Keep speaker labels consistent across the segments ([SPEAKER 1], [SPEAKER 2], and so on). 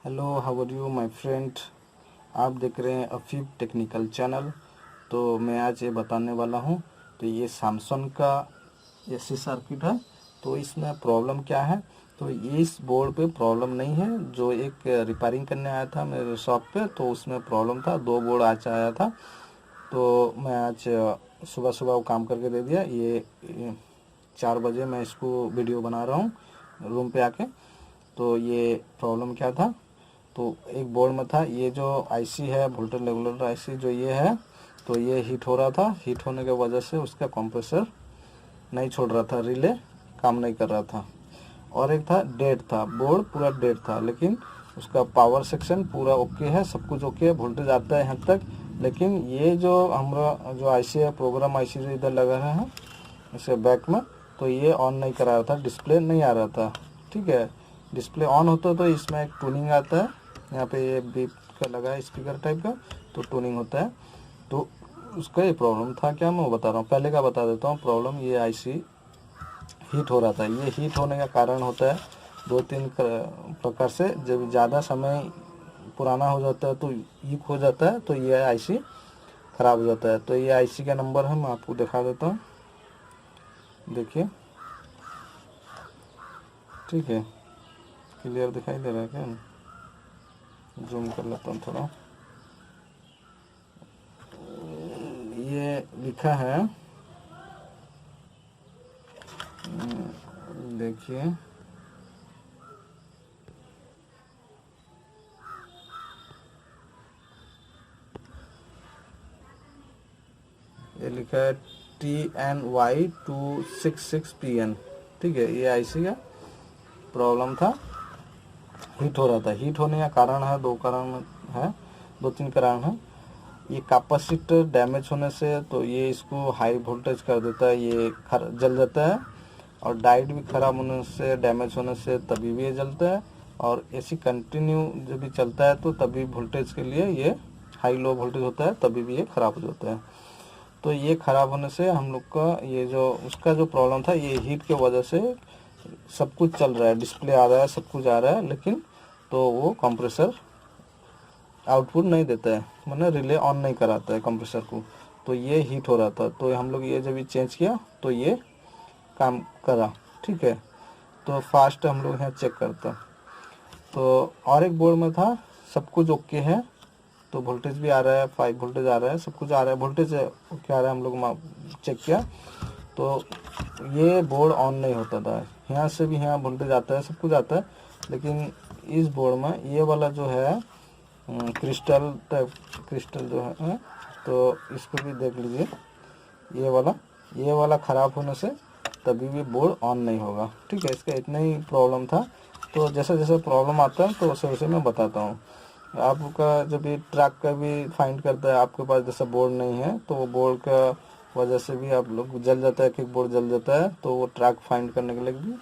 [SPEAKER 1] Hello, how are you my friend. आप देख रहे हैं अफीफ टेक्निकल चैनल। तो मैं आज ये बताने वाला हूँ। तो ये सैमसंग का एसी सर्किट है। तो इसमें प्रॉब्लम क्या है, तो इस बोर्ड पे प्रॉब्लम नहीं है। जो एक रिपेयरिंग करने आया था मेरे शॉप पे, तो उसमें प्रॉब्लम था। 2 बोर्ड आज आया था। तो मैं आज सुबह सुबह वो काम करके दे दिया। ये 4 बजे मैं इसको वीडियो बना रहा हूँ रूम पे आके। तो ये प्रॉब्लम क्या था, तो एक बोर्ड में था ये जो आईसी है, वोल्टेज रेगुलेटर आईसी जो ये है, तो ये हीट हो रहा था। हीट होने के वजह से उसका कंप्रेसर नहीं छोड़ रहा था, रिले काम नहीं कर रहा था। और एक था डेड था, बोर्ड पूरा डेड था, लेकिन उसका पावर सेक्शन पूरा ओके है, सब कुछ ओके है, वोल्टेज आता है यहाँ तक। लेकिन ये जो हमारा जो आईसी है, प्रोग्राम आईसी जो इधर लगा है इसे बैक में, तो ये ऑन नहीं करा रहा था, डिस्प्ले नहीं आ रहा था। ठीक है, डिस्प्ले ऑन होता तो इसमें एक टूनिंग आता है, यहाँ पे ये बीप का लगा है स्पीकर टाइप का, तो टूनिंग होता है। तो उसका ये प्रॉब्लम था क्या, मैं बता रहा हूँ। पहले का बता देता हूँ प्रॉब्लम। ये आईसी हीट हो रहा था। ये हीट होने का कारण होता है 2-3 प्रकार से। जब ज़्यादा समय पुराना हो जाता है तो लीक हो जाता है, तो ये आईसी ख़राब हो जाता है। तो ये आईसी का नंबर है, मैं आपको दिखा देता हूँ, देखिए। ठीक है, क्लियर दिखाई दे रहा है क्या? जूम कर लेता हूँ थोड़ा। ये लिखा है, देखिए, ये लिखा है TNY266PN। ठीक है, ये आईसी का प्रॉब्लम था, हीट हो रहा था। हीट होने का कारण है, 2 कारण है, 2-3 कारण है। ये कैपेसिटर डैमेज होने से, तो ये इसको हाई वोल्टेज कर देता है, ये जल जाता है। और डायोड भी ख़राब होने से, डैमेज होने से तभी भी ये जलता है। और ऐसी कंटिन्यू जब भी चलता है तो तभी वोल्टेज के लिए ये हाई लो वोल्टेज होता है, तभी भी ये ख़राब हो जाता है। तो ये ख़राब होने से हम लोग का ये जो उसका जो प्रॉब्लम था, ये हीट के वजह से सब कुछ चल रहा है, डिस्प्ले आ रहा है, सब कुछ आ रहा है, लेकिन तो वो कंप्रेसर आउटपुट नहीं देता है, मतलब रिले ऑन नहीं कराता है कंप्रेसर को। तो ये हीट हो रहा था। तो हम लोग ये जब भी चेंज किया तो ये काम करा। ठीक है, तो फास्ट हम लोग यहाँ चेक करता। तो और एक बोर्ड में था, सब कुछ ओके है, तो वोल्टेज भी आ रहा है, 5 वोल्टेज आ रहा है, सब कुछ आ रहा है, वोल्टेज ओके आ रहा है। हम लोग चेक किया तो ये बोर्ड ऑन नहीं होता था। यहाँ से भी यहाँ वोल्टेज आता है, सब कुछ आता है, लेकिन इस बोर्ड में ये वाला जो है क्रिस्टल टाइप, क्रिस्टल जो है, तो इसको भी देख लीजिए। ये वाला ख़राब होने से तभी भी बोर्ड ऑन नहीं होगा। ठीक है, इसका इतना ही प्रॉब्लम था। तो जैसे जैसे प्रॉब्लम आता है तो वैसे वैसे मैं बताता हूँ। आपका जब ये ट्रैक का भी फाइंड करता है, आपके पास जैसा बोर्ड नहीं है, तो वो बोर्ड का वजह से भी आप लोग जल जाता है, एक बोर्ड जल जाता है, तो वो ट्रैक फाइंड करने के लिए भी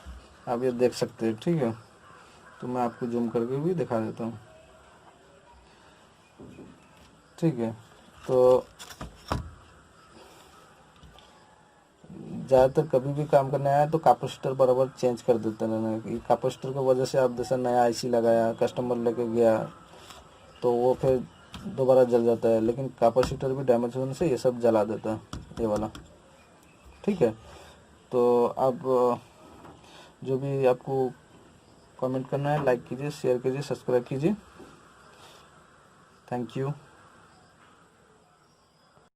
[SPEAKER 1] आप ये देख सकते हैं। ठीक है, तो मैं आपको जूम करके भी दिखा देता हूँ। ठीक है, तो ज़्यादातर कभी भी काम करने आया तो कैपेसिटर बराबर चेंज कर देते रहना। कैपेसिटर की वजह से आप जैसे नया आईसी लगाया, कस्टमर लेके गया, तो वो फिर दोबारा जल जाता है, लेकिन कैपेसिटर भी डैमेज होने से ये सब जला देता है, ये वाला। ठीक है, तो अब जो भी आपको कमेंट करना है, लाइक कीजिए, शेयर कीजिए, सब्सक्राइब कीजिए। Thank you.